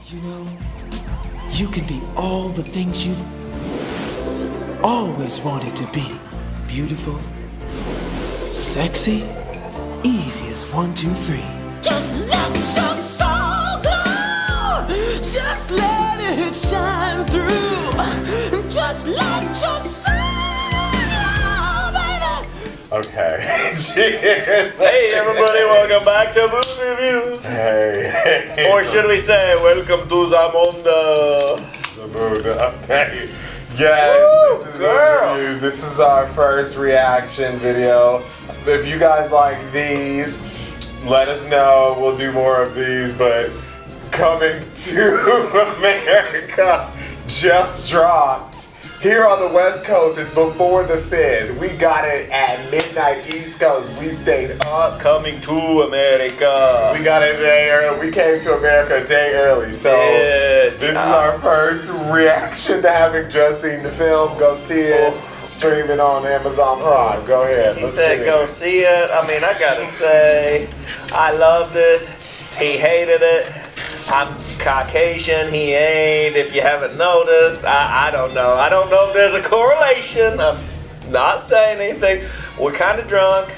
You know, you can be all the things you've always wanted to be. Beautiful, sexy, easy as 1, 2, 3. Just let your soul glow. Just let it shine through. Just let your soul glow, baby. Okay. Cheers. Hey everybody, welcome back to Booze Reviews. Hey. Or should we say, welcome to Zamonda. The mood. Okay. Yes, Woo, this is girl. Booze Reviews. This is our first reaction video. If you guys like these, let us know. We'll do more of these, but Coming to America just dropped. Here on the West Coast, it's before the 5th. We got it at midnight East Coast. We stayed up. Coming to America. We got it a day early. We came to America a day early. So Bitch. this is our first reaction to having just seen the film. Go see it. Streaming on Amazon Prime. Go ahead. He Let's said get go it. see it. I mean, I gotta say, I loved it. He hated it. I'm Caucasian, he ain't. If you haven't noticed, I don't know. I don't know if there's a correlation. I'm not saying anything. We're kind of drunk,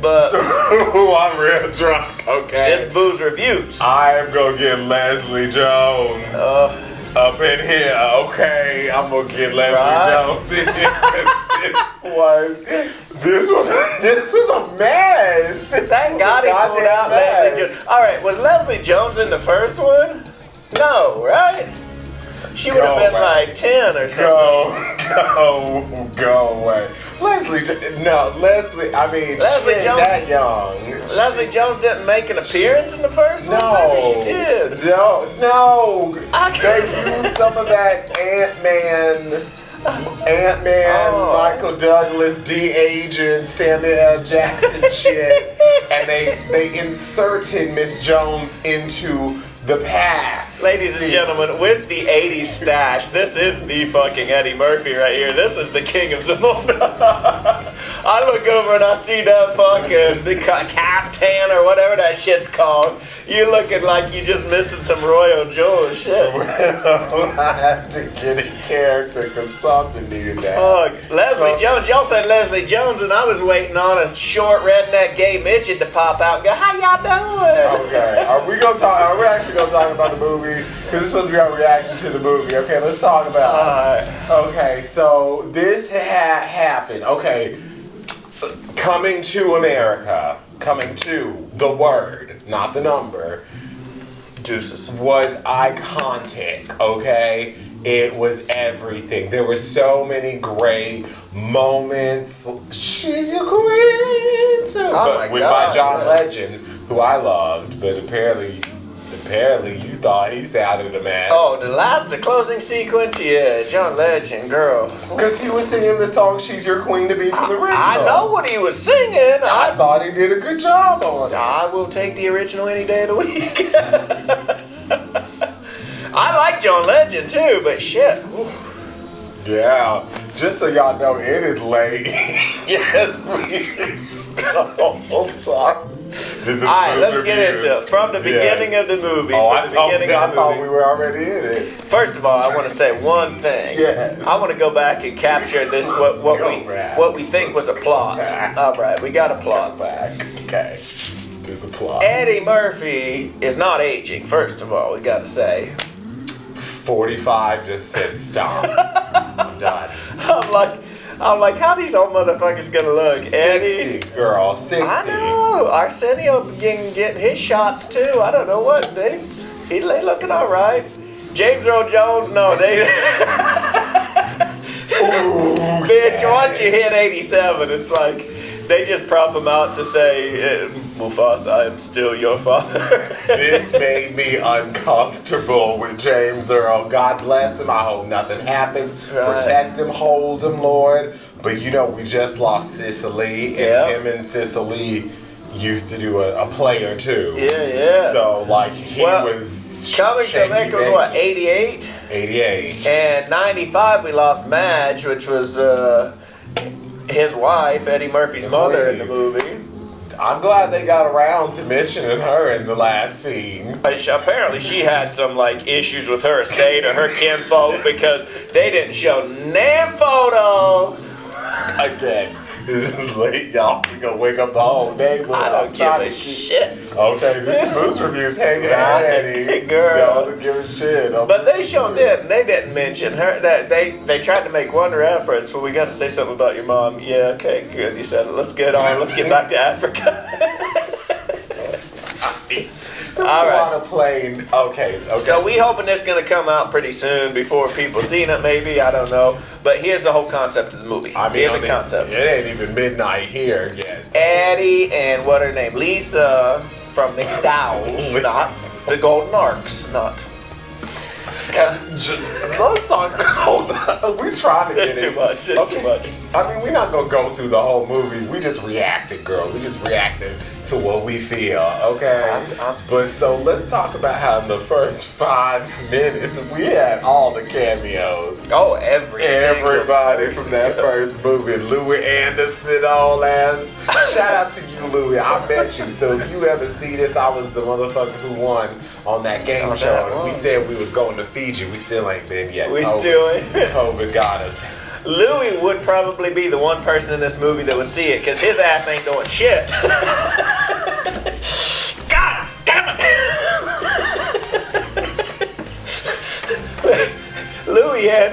but Ooh, I'm real drunk. Okay. it's Booze Reviews. I am gonna get Leslie Jones up in here. Okay, I'm gonna get Leslie Right. Jones in here. This was a mess. Thank God he pulled out Leslie Jones. All right, was Leslie Jones in the first one? No, right? She would have been away. like 10 or something. Go away. Leslie Leslie Jones- that young. Leslie Jones didn't make an appearance in the first one? No. Maybe she did. No. I They used some of that Ant-Man, Oh. Michael Douglas, de-aging Samuel L. Jackson shit, and they inserted Miss Jones into the past. Ladies and gentlemen, with the 80s stash, this is the fucking Eddie Murphy right here. This is the king of Zamunda. I look over and I see that fucking caftan or whatever that shit's called. You looking like you just missing some Royal Joe shit. Well, I had to get in character because something needed that. Fuck. Leslie Jones, y'all said Leslie Jones, and I was waiting on a short redneck gay midget to pop out and go, how y'all doing? Okay, are we actually gonna talk about the movie? Because this is supposed to be our reaction to the movie. Okay, let's talk about it. Okay, so this happened. Okay, Coming to America, coming to the word, not the number, Deuces. was iconic. Okay, it was everything. There were so many great moments. She's a queen too. my By God, John yes. Legend, who I loved, but apparently you thought he sounded a mess. Oh, the closing sequence? Yeah, John Legend, girl. Because he was singing the song "She's Your Queen to Be" from the original. I know what he was singing. I thought he did a good job on it. I will take the original any day of the week. I like John Legend too, but shit. Yeah, just so y'all know, it is late. Yes, I'm sorry. Alright, let's get into it. From the beginning of the movie. I From thought we were already in it. First of all, I want to say one thing. Yes. I want to go back and capture this what we think was a plot. All right, we got a plot. Back. Okay. There's a plot. Eddie Murphy is not aging. First of all, we got to say. 45 just said stop. I'm done. I'm like, how these old motherfuckers gonna look? 60, Eddie. girl. 60. I know. Arsenio getting his shots too. I don't know what they looking all right. James Earl Jones, no, they. Bitch, once you hit 87, it's like they just prop him out to say, Mufasa, I am still your father. This made me uncomfortable with James Earl. God bless him. I hope nothing happens. Right. Protect him, hold him, Lord. But you know, we just lost Cicely, and Yep. him and Cicely used to do a play or two. Yeah. So, like, he was Coming to America was what, 88? 88. And 95 we lost Madge, which was his wife, Eddie Murphy's mother in the movie. I'm glad they got around to mentioning her in the last scene. Apparently she had some like issues with her estate or her kinfolk because they didn't show no photo. Again, it's late, y'all. We gonna wake up the whole neighborhood. I don't give a shit. Okay, this is Moose Reviews hanging out, Eddie. Girl. Don't give a shit. But they sure didn't. They didn't mention her. That they tried to make one reference. Well, we got to say something about your mom. Yeah, okay, good. You said it. Let's get on. Let's get back to Africa. All right. On a plane. Okay. So we hoping this gonna come out pretty soon before people seen it. Maybe, I don't know. But here's the whole concept of the movie. I mean, here's the concept. It ain't even midnight here yet. So. Eddie and what her name? Lisa from McDowell's, not the Golden Arcs, not. Let's talk. Hold on. We trying to get It's too much. It's too much. I mean, we're not gonna go through the whole movie. We just reacted, girl. We just reacted to what we feel, okay? But so let's talk about how in the first 5 minutes we had all the cameos. Oh, Everybody from that first movie. Louis Anderson, all ass. Shout out to you, Louis. I met you. So if you ever see this, I was the motherfucker who won on that game show. And we said we was going to Fiji. We still ain't been yet. We still ain't. COVID got us. Louis would probably be the one person in this movie that would see it, because his ass ain't doing shit. God damn it! Louis had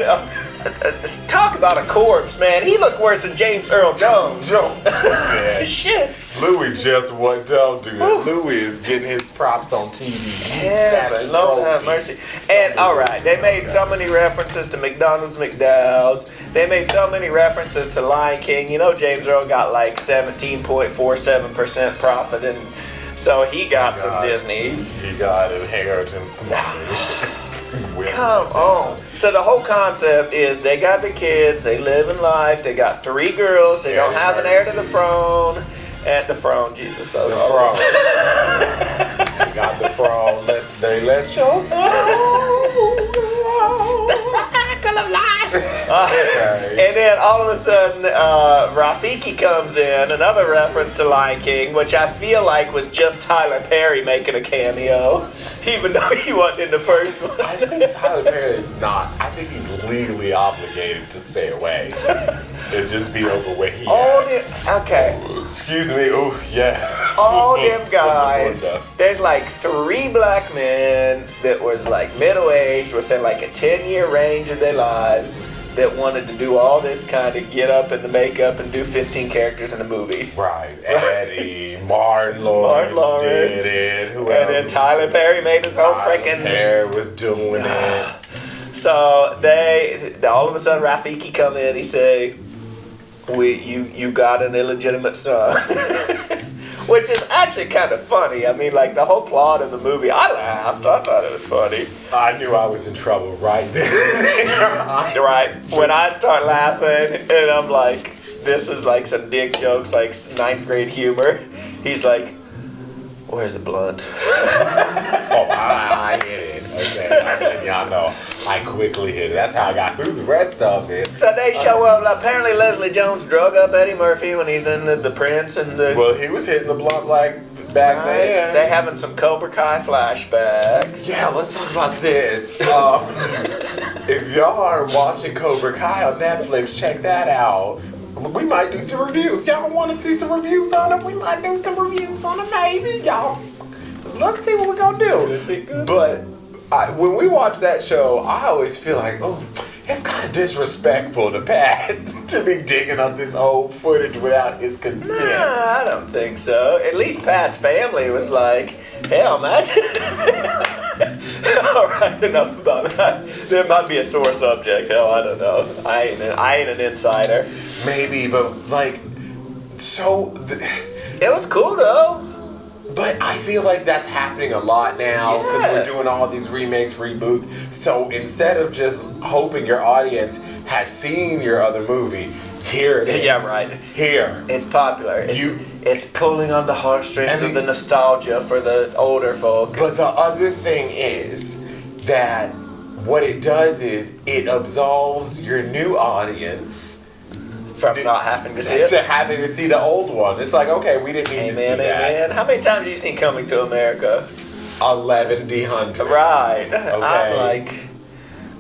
talk about a corpse, man. He looked worse than James Earl Jones. Man. Shit. Louis just what don't do it. Louis is getting his props on TV. Yeah, but Lord have mercy. And all right, they made so many references to McDonald's, McDowell's. They made so many references to Lion King. You know, James Earl got like 17.47% profit, and so he got some Disney. He got inheritance money. Come on. So the whole concept is they got the kids, they live in life, they got 3 girls, they don't have an heir to the throne. At the throne, Jesus. The throne. They got the throne. They let your soul go. The cycle of life. And then all of a sudden, Rafiki comes in, another reference to Lion King, which I feel like was just Tyler Perry making a cameo, even though he wasn't in the first one. I think Tyler Perry is not. I think he's legally obligated to stay away and just be over where he is. Okay. Excuse me. Oh, yes. All them guys. There's like 3 black men that was like middle-aged within like a 10-year range of their lives that wanted to do all this kind of get up in the makeup and do 15 characters in a movie. Right. Eddie, Martin Lawrence did it. Who else? And then Tyler Perry made his whole freaking... Perry was doing it. So they all of a sudden Rafiki come in, he say, you got an illegitimate son. Which is actually kind of funny. I mean, like the whole plot of the movie, I laughed. I thought it was funny. I knew I was in trouble right then. Right. When I start laughing and I'm like, this is like some dick jokes, like 9th grade humor. He's like, where's the blunt? Oh, I hit it. Okay, I'm letting y'all know. I quickly hit it. That's how I got through the rest of it. So they show up. Apparently Leslie Jones drug up Eddie Murphy when he's in the Prince and the... Well, he was hitting the blunt like back then. They having some Cobra Kai flashbacks. Yeah, let's talk about this. If y'all are watching Cobra Kai on Netflix, check that out. We might do some reviews. If y'all want to see some reviews on it, we might do some reviews on it, maybe. Y'all, let's see what we're going to do. But when we watch that show, I always feel like, oh, it's kind of disrespectful to Pat to be digging up this old footage without his consent. Nah, I don't think so. At least Pat's family was like, hell, imagine. All right, enough about that. There might be a sore subject. Hell, I don't know. I ain't an insider. Maybe, but like, so... It was cool, though. But I feel like that's happening a lot now because we're doing all these remakes, reboots. So instead of just hoping your audience has seen your other movie, here it is. Yeah, right. Here. It's popular. It's pulling on the heartstrings of the nostalgia for the older folk. But the other thing is that what it does is it absolves your new audience from not having to see it. To having to see the old one. It's like, okay, we didn't need to see Amen, that. amen. How many times have you seen Coming to America? 11,000. Right. Okay. I'm like,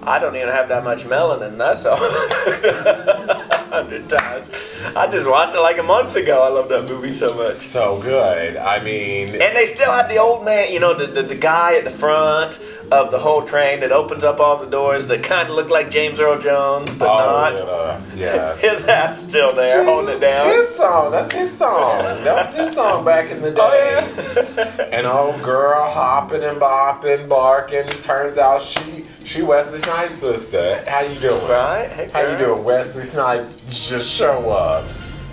I don't even have that much melanin. That's all. 100 times. I just watched it like a month ago. I love that movie so much. So good. I mean, And they still have the old man, you know, the guy at the front of the whole train that opens up all the doors that kind of look like James Earl Jones, but not. Yeah. His ass still there, holding it down. His song. That's his song. That was his song back in the day. Oh, yeah. And old girl hopping and bopping, barking. Turns out she Wesley Snipes' sister. How you doing? Right? Hey, How you girl. doing? Wesley Snipes just show up.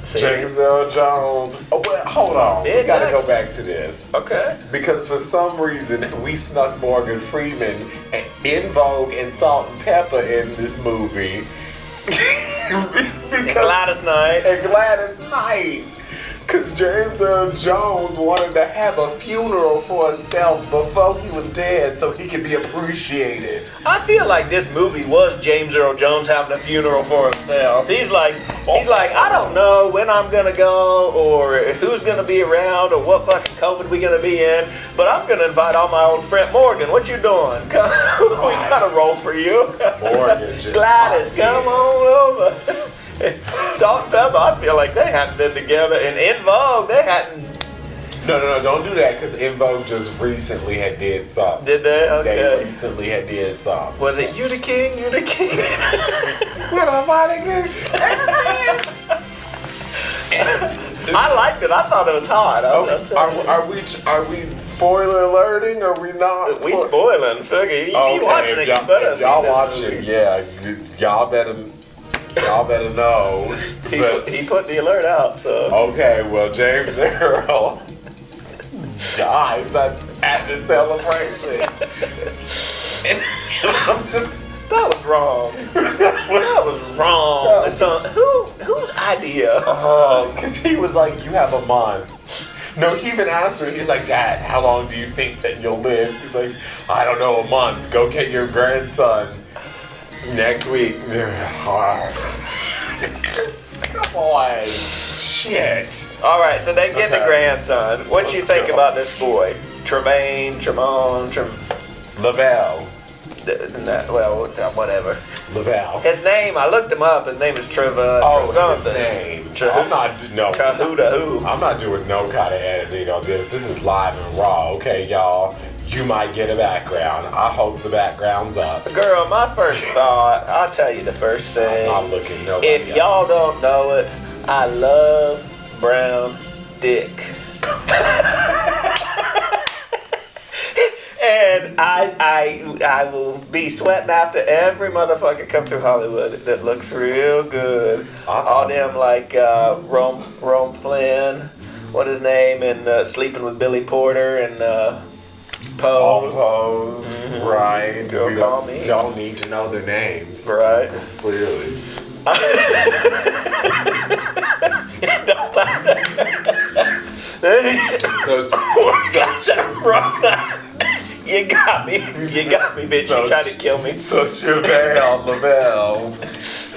See? James Earl Jones. Oh, well, hold on. Yeah, We gotta Jackson. go back to this. Okay. Because for some reason, we snuck Morgan Freeman in Vogue and Salt and Pepper in this movie. And Gladys Knight. And Gladys Knight. Because James Earl Jones wanted to have a funeral for himself before he was dead so he could be appreciated. I feel like this movie was James Earl Jones having a funeral for himself. He's like, I don't know when I'm gonna go or who's gonna be around or what fucking COVID we gonna be in, but I'm gonna invite all my old friend Morgan. What you doing? We got a role for you. Morgan just Gladys, popped in. come on over. Salt and Pepper, I feel like they hadn't been together, and in Vogue they hadn't. No, don't do that because In Vogue just recently had did something. Did they? Okay. They recently had did something. Was it You the King? You the King? What a mighty good. I liked it. I thought it was hot. Are we spoiler alerting or we not? We spoiling. Figure if you watching it, you If better see y'all this watching, movie. yeah, y'all better know. But He put the alert out, so. okay, well, James Earl dies at the celebration. And I'm just. That was wrong. That was wrong. That was- So, whose idea? Because he was like, you have a month. No, he even asked her, he's like, Dad, how long do you think that you'll live? He's like, I don't know, a month. Go get your grandson next week. Come on. Shit. All right, so they get the Okay. grandson. What you Let's think go. about this boy? Tremaine, Lavelle. well, whatever. Lavelle. His name, I looked him up. His name is Trevor Oh, something. his name. Trahuda. I'm not doing no kind of editing on this. This is live and raw. Okay, y'all. You might get a background. I hope the background's up. Girl, my first thought, I'll tell you the first thing. I'm not looking nobody If up. y'all don't know it, I love brown dick. And I will be sweating after every motherfucker come through Hollywood that looks real good. All them like Rome Flynn, what his name, and Sleeping with Billy Porter and Pose. Pose, right? Girl, We call me. don't need to know their names. Right. Clearly. Don't matter. So You got me, bitch. So You tried to kill me. Chevelle Lavelle,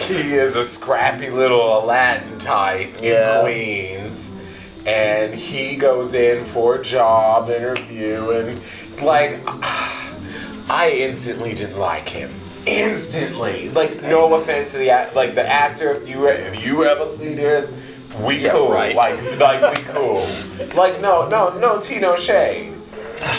he is a scrappy little Aladdin type Yeah. in Queens. And he goes in for a job interview and like I instantly didn't like him. Instantly. Like no offense to the actor, if you ever see this, we Yeah, cool. right. Like we cool. Like no tea, no shade.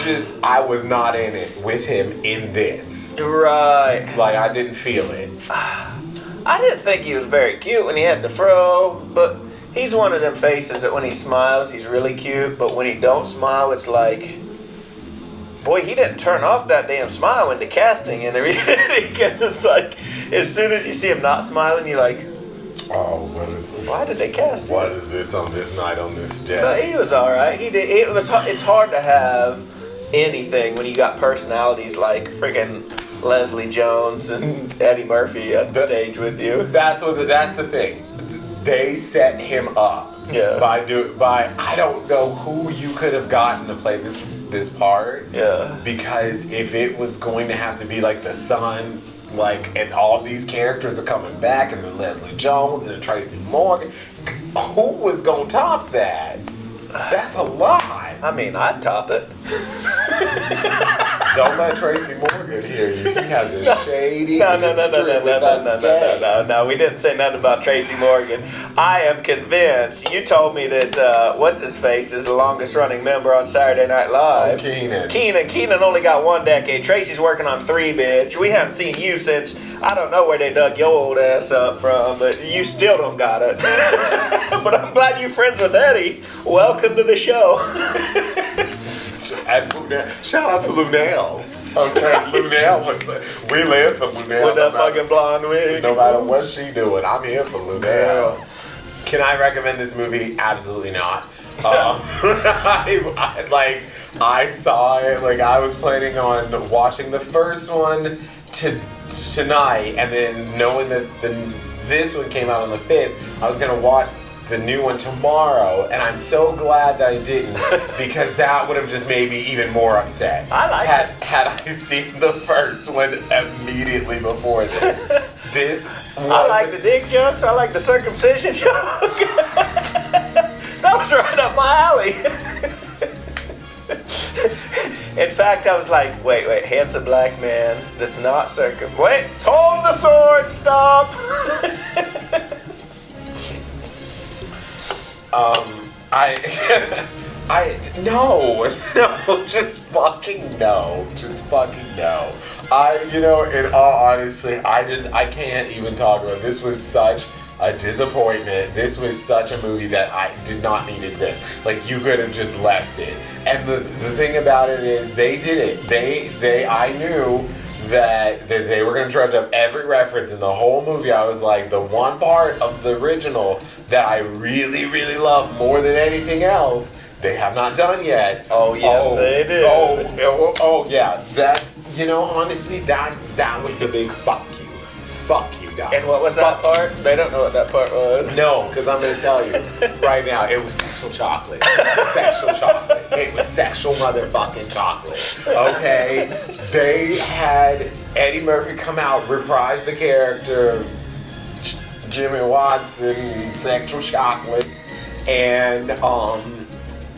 Just I was not in it with him in this. Right. Like I didn't feel it. I didn't think he was very cute when he had the fro, but he's one of them faces that when he smiles, he's really cute, but when he don't smile, it's like, boy, he didn't turn off that damn smile when the casting and everything. Because it's like, as soon as you see him not smiling, you're like, Oh, why did they cast him? what is this on this night on this day? But he was all right. He did. It's hard to have anything when you got personalities like freaking Leslie Jones and Eddie Murphy on stage with you. That's the thing. They set him up Yeah. by I don't know who you could have gotten to play this this part. Yeah. Because if it was going to have to be like the son, like, and all these characters are coming back, and then Leslie Jones and Tracy Morgan, who was gonna top that? That's a lot. I mean, I'd top it. Don't let Tracy Morgan hear you. He has a shady No, we didn't say nothing about Tracy Morgan. I am convinced. You told me that what's his face is the longest running member on Saturday Night Live. Keenan only got 1 decade. Tracy's working on 3, bitch. We haven't seen you since I don't know where they dug your old ass up from, but you still don't got it. But I'm glad you're friends with Eddie. Welcome to the show. And shout out to Lunell. Okay, Lunell we live for Lunell. With that fucking blonde wig. No matter what she doing, I'm here for Lunell. Can I recommend this movie? Absolutely not. I saw it, like I was planning on watching the first one tonight, and then knowing that this one came out on the 5th, I was gonna watch the new one tomorrow, and I'm so glad that I didn't, because that would have just made me even more upset. I like it. Had I seen the first one immediately before this. I like the dick jokes. I like the circumcision joke. That was right up my alley. In fact, I was like, wait, handsome black man that's not wait, hold the sword, stop. No, just fucking no. In all honesty, I can't even talk about it. This was such a disappointment. This was such a movie that I did not need to exist. Like, you could have just left it. And the thing about it is, they did it. I knew that they were going to dredge up every reference in the whole movie. I was like, the one part of the original that I really, really love more than anything else, they have not done yet. Oh, yes, they did. Oh, yeah. That, honestly, that was the big fuck you. Fuck you, guys. And what was that part? They don't know what that part was. No, because I'm going to tell you right now, it was sexual chocolate. Sexual chocolate. It was sexual motherfucking chocolate. Okay? They had Eddie Murphy come out, reprise the character, Jimmy Watson, sexual chocolate, and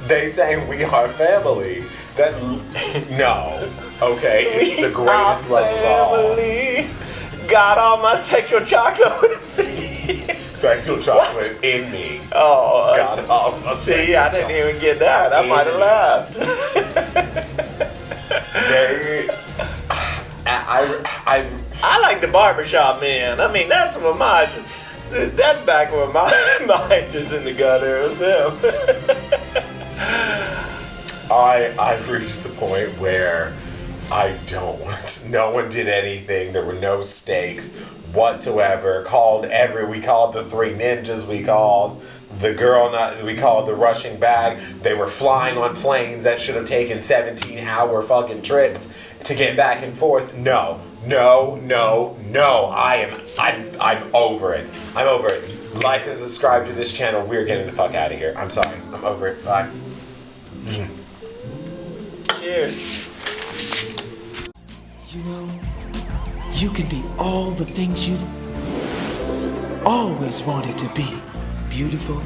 they sang "We Are Family." No. Okay? It's the greatest love of all. Got all my sexual chocolate with me. Sexual chocolate in me. Oh, got all my see, I didn't even get that. I might have laughed. I like the barbershop man. I mean, that's back when my mind is in the gutter with them. I've reached the point where I don't want to. No one did anything. There were no stakes whatsoever. We called the 3 ninjas. We called the girl. We called the rushing bag. They were flying on planes that should have taken 17-hour fucking trips to get back and forth. No. I'm over it. I'm over it. Like and subscribe to this channel. We're getting the fuck out of here. I'm sorry. I'm over it. Bye. Cheers. You can be all the things you've always wanted to be. Beautiful,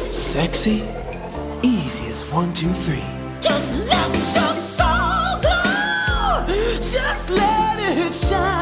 sexy, easy as 1, 2, 3. Just let your soul glow. Just let it shine.